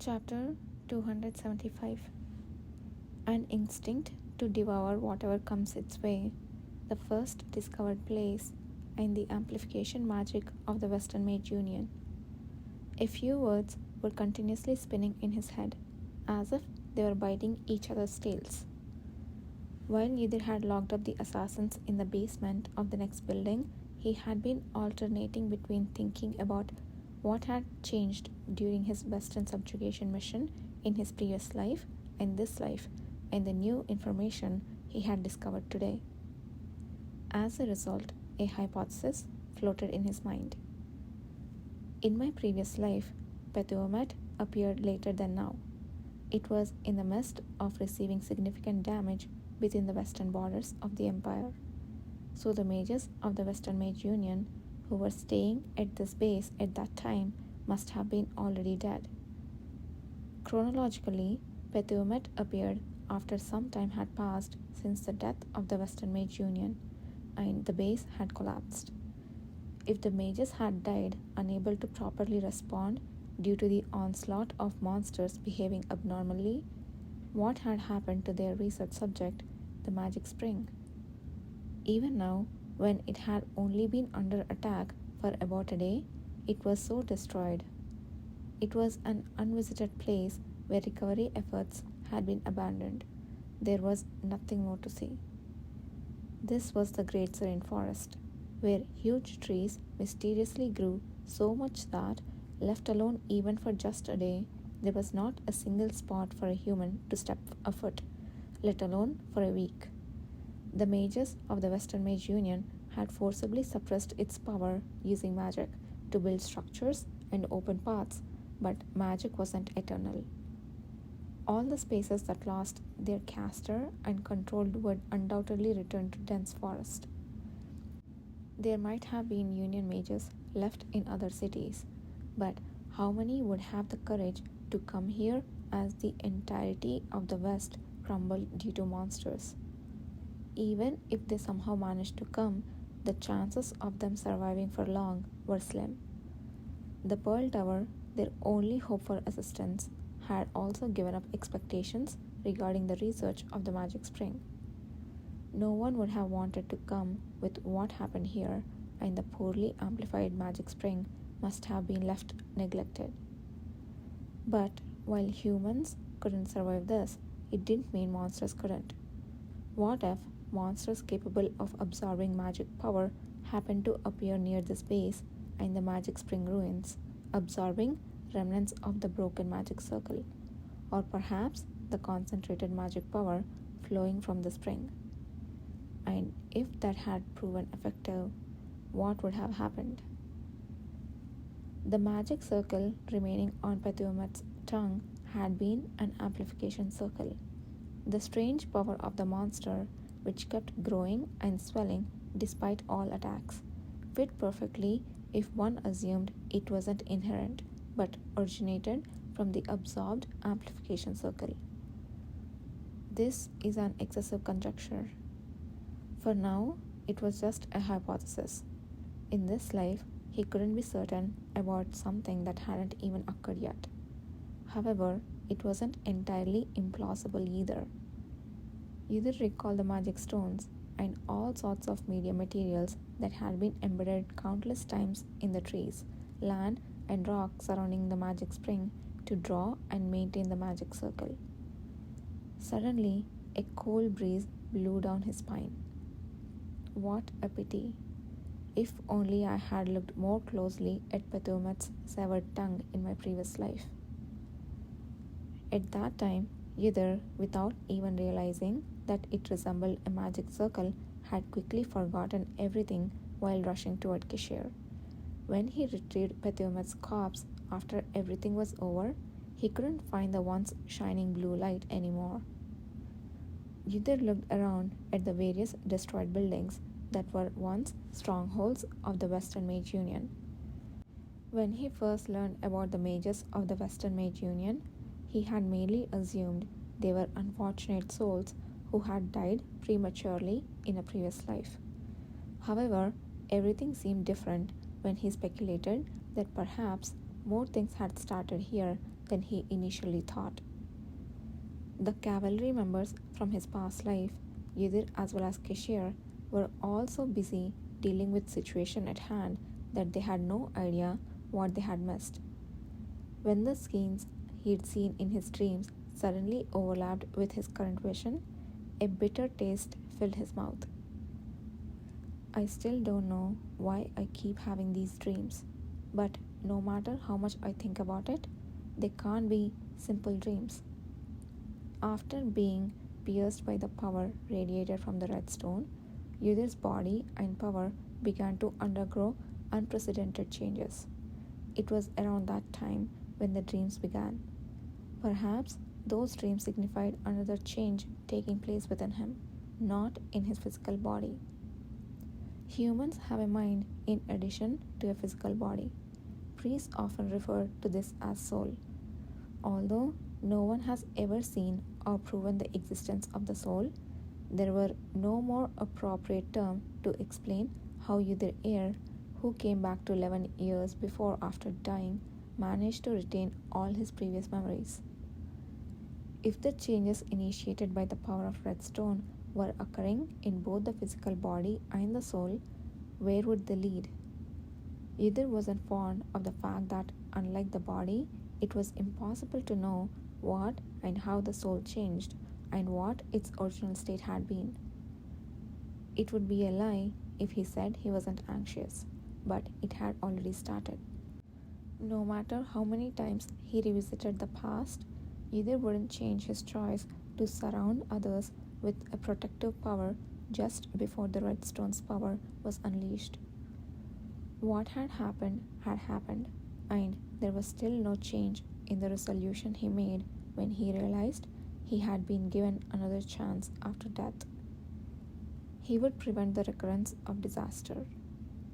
Chapter 275. An instinct to devour whatever comes its way, the first discovered place, and the amplification magic of the Western Mage Union. A few words were continuously spinning in his head, as if they were biting each other's tails. While Yidhir had locked up the assassins in the basement of the next building, he had been alternating between thinking about what had changed during his Western subjugation mission in his previous life and this life, and the new information he had discovered today. As a result, a hypothesis floated in his mind. In my previous life, Pethuomet appeared later than now. It was in the midst of receiving significant damage within the western borders of the empire. So the mages of the Western Mage Union who were staying at this base at that time must have been already dead. Chronologically, Pethuomet appeared after some time had passed since the death of the Western Mage Union, and the base had collapsed. If the mages had died unable to properly respond due to the onslaught of monsters behaving abnormally, what had happened to their research subject, the magic spring? Even now, when it had only been under attack for about a day, it was so destroyed. It was an unvisited place where recovery efforts had been abandoned. There was nothing more to see. This was the Great Serene Forest, where huge trees mysteriously grew so much that, left alone even for just a day, there was not a single spot for a human to step afoot, let alone for a week. The mages of the Western Mage Union had forcibly suppressed its power using magic to build structures and open paths, but magic wasn't eternal. All the spaces that lost their caster and control would undoubtedly return to dense forest. There might have been Union mages left in other cities, but how many would have the courage to come here as the entirety of the West crumbled due to monsters? Even if they somehow managed to come, the chances of them surviving for long were slim. The Pearl Tower, their only hope for assistance, had also given up expectations regarding the research of the magic spring. No one would have wanted to come with what happened here, and the poorly amplified magic spring must have been left neglected. But while humans couldn't survive this, it didn't mean monsters couldn't. What if monsters capable of absorbing magic power happened to appear near this base and the magic spring ruins, absorbing remnants of the broken magic circle, or perhaps the concentrated magic power flowing from the spring? And if that had proven effective, what would have happened? The magic circle remaining on Pethuomet's tongue had been an amplification circle. The strange power of the monster, which kept growing and swelling despite all attacks, fit perfectly if one assumed it wasn't inherent but originated from the absorbed amplification circle. This is an excessive conjecture. For now, it was just a hypothesis. In this life, he couldn't be certain about something that hadn't even occurred yet. However, it wasn't entirely implausible either. Yidhir recalled the magic stones and all sorts of media materials that had been embedded countless times in the trees, land, and rock surrounding the magic spring to draw and maintain the magic circle. Suddenly, a cold breeze blew down his spine. What a pity! If only I had looked more closely at Pethuomet's severed tongue in my previous life. At that time, Yidhir, without even realizing that it resembled a magic circle, had quickly forgotten everything while rushing toward Kishir. When he retrieved Pethuomet's corpse after everything was over, he couldn't find the once shining blue light anymore. Yidhir looked around at the various destroyed buildings that were once strongholds of the Western Mage Union. When he first learned about the mages of the Western Mage Union, he had mainly assumed they were unfortunate souls who had died prematurely in a previous life. However, everything seemed different when he speculated that perhaps more things had started here than he initially thought. The cavalry members from his past life, Yudir as well as Kishir, were also busy dealing with situation at hand that they had no idea what they had missed. When the scenes he'd seen in his dreams suddenly overlapped with his current vision, a bitter taste filled his mouth. I still don't know why I keep having these dreams, but no matter how much I think about it, they can't be simple dreams. After being pierced by the power radiated from the red stone, Yudhir's body and power began to undergo unprecedented changes. It was around that time when the dreams began. Perhaps those dreams signified another change taking place within him, not in his physical body. Humans have a mind in addition to a physical body. Priests often refer to this as soul. Although no one has ever seen or proven the existence of the soul, there were no more appropriate term to explain how Yudhir Air, who came back to 11 years before after dying, managed to retain all his previous memories. If the changes initiated by the power of Redstone were occurring in both the physical body and the soul, where would they lead? Yudhir wasn't fond of the fact that, unlike the body, it was impossible to know what and how the soul changed and what its original state had been. It would be a lie if he said he wasn't anxious, but it had already started. No matter how many times he revisited the past, Yudhir wouldn't change his choice to surround others with a protective power just before the Redstone's power was unleashed. What had happened, and there was still no change in the resolution he made when he realized he had been given another chance after death. He would prevent the recurrence of disaster.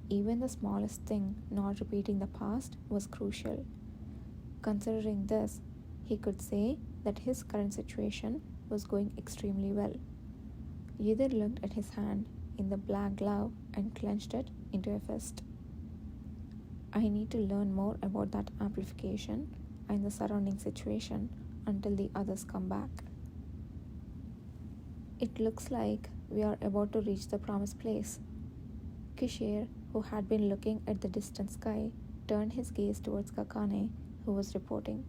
Even the smallest thing not repeating the past was crucial. Considering this, he could say that his current situation was going extremely well. Yudhir looked at his hand in the black glove and clenched it into a fist. I need to learn more about that amplification and the surrounding situation until the others come back. It looks like we are about to reach the promised place. Kishir, who had been looking at the distant sky, turned his gaze towards Gakane, who was reporting.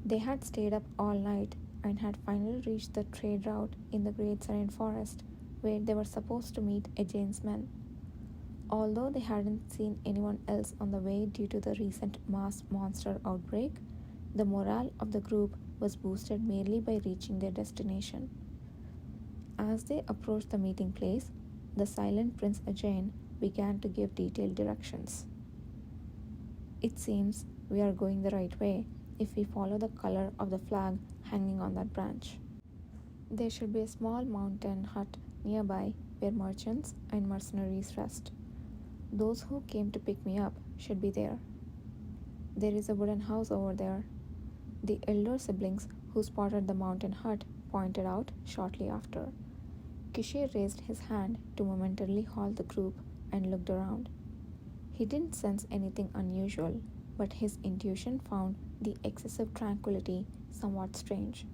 They had stayed up all night and had finally reached the trade route in the Great Serene Forest, where they were supposed to meet Ajane's men. Although they hadn't seen anyone else on the way due to the recent mass monster outbreak, the morale of the group was boosted merely by reaching their destination. As they approached the meeting place, the silent Prince Ajane began to give detailed directions. It seems we are going the right way if we follow the color of the flag hanging on that branch. There should be a small mountain hut nearby where merchants and mercenaries rest. Those who came to pick me up should be there. There is a wooden house over there, the elder siblings who spotted the mountain hut pointed out shortly after. Kishir raised his hand to momentarily halt the group and looked around. He didn't sense anything unusual, but his intuition found the excessive tranquility somewhat strange.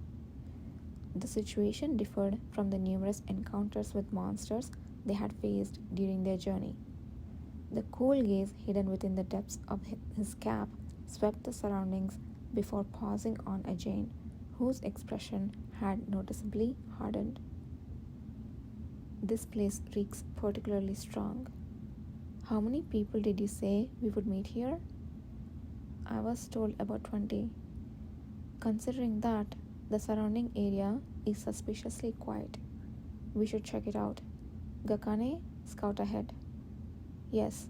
The situation differed from the numerous encounters with monsters they had faced during their journey. The cool gaze hidden within the depths of his cap swept the surroundings before pausing on Ajane, whose expression had noticeably hardened. This place reeks particularly strong. How many people did you say we would meet here? I was told about 20. Considering that, the surrounding area is suspiciously quiet. We should check it out. Gakane, scout ahead. Yes,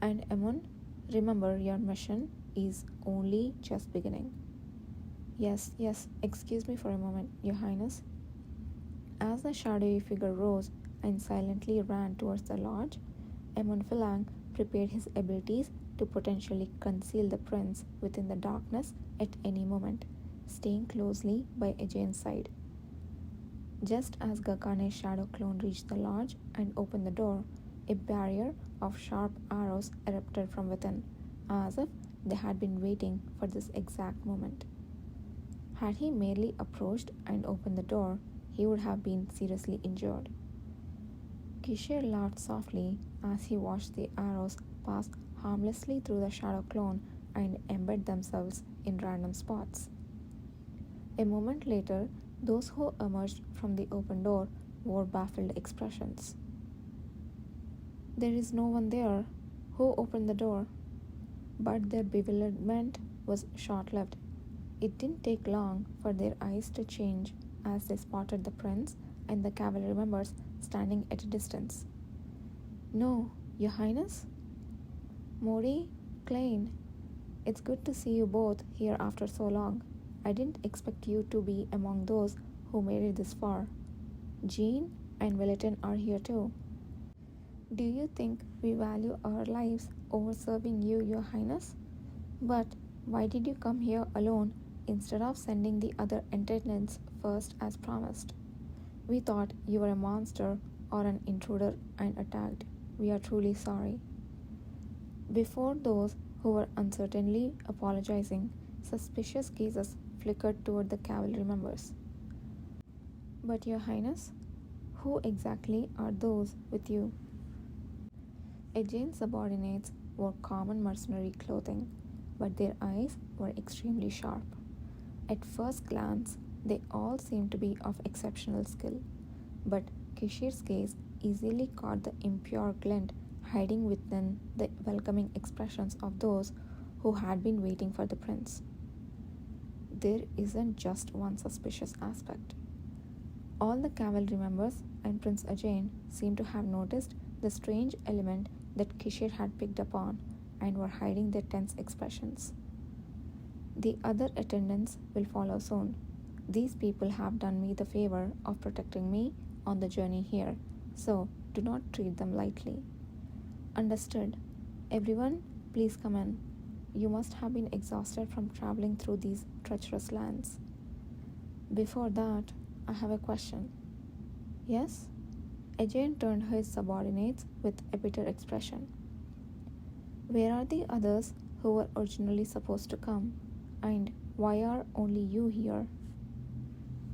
and Emun, remember your mission is only just beginning. Yes, excuse me for a moment, Your Highness. As the shadowy figure rose and silently ran towards the lodge, Emun Philang prepared his abilities to potentially conceal the prince within the darkness at any moment, staying closely by Ajane's side. Just as Gakane's shadow clone reached the lodge and opened the door, a barrier of sharp arrows erupted from within, as if they had been waiting for this exact moment. Had he merely approached and opened the door, he would have been seriously injured. Kishir laughed softly as he watched the arrows pass harmlessly through the shadow clone and embed themselves in random spots. A moment later, those who emerged from the open door wore baffled expressions. There is no one there. Who opened the door? But their bewilderment was short lived. It didn't take long for their eyes to change as they spotted the prince and the cavalry members standing at a distance. No, Your Highness? Mori, Klein, it's good to see you both here after so long. I didn't expect you to be among those who made it this far. Jean and Wellington are here too. Do you think we value our lives over serving you, Your Highness? But why did you come here alone instead of sending the other attendants first as promised? We thought you were a monster or an intruder and attacked. We are truly sorry. Before those who were uncertainly apologizing, suspicious gazes flickered toward the cavalry members. But, Your Highness, who exactly are those with you? Aegean's subordinates wore common mercenary clothing, but their eyes were extremely sharp. At first glance, they all seemed to be of exceptional skill, but Kishir's gaze easily caught the impure glint hiding within the welcoming expressions of those who had been waiting for the prince. There isn't just one suspicious aspect. All the cavalry members and Prince Aegean seemed to have noticed the strange element that Kishir had picked up on and were hiding their tense expressions. The other attendants will follow soon. These people have done me the favor of protecting me on the journey here, so do not treat them lightly. Understood. Everyone, please come in. You must have been exhausted from traveling through these treacherous lands. Before that, I have a question. Yes? Aegean turned to his subordinates with a bitter expression. Where are the others who were originally supposed to come? And why are only you here?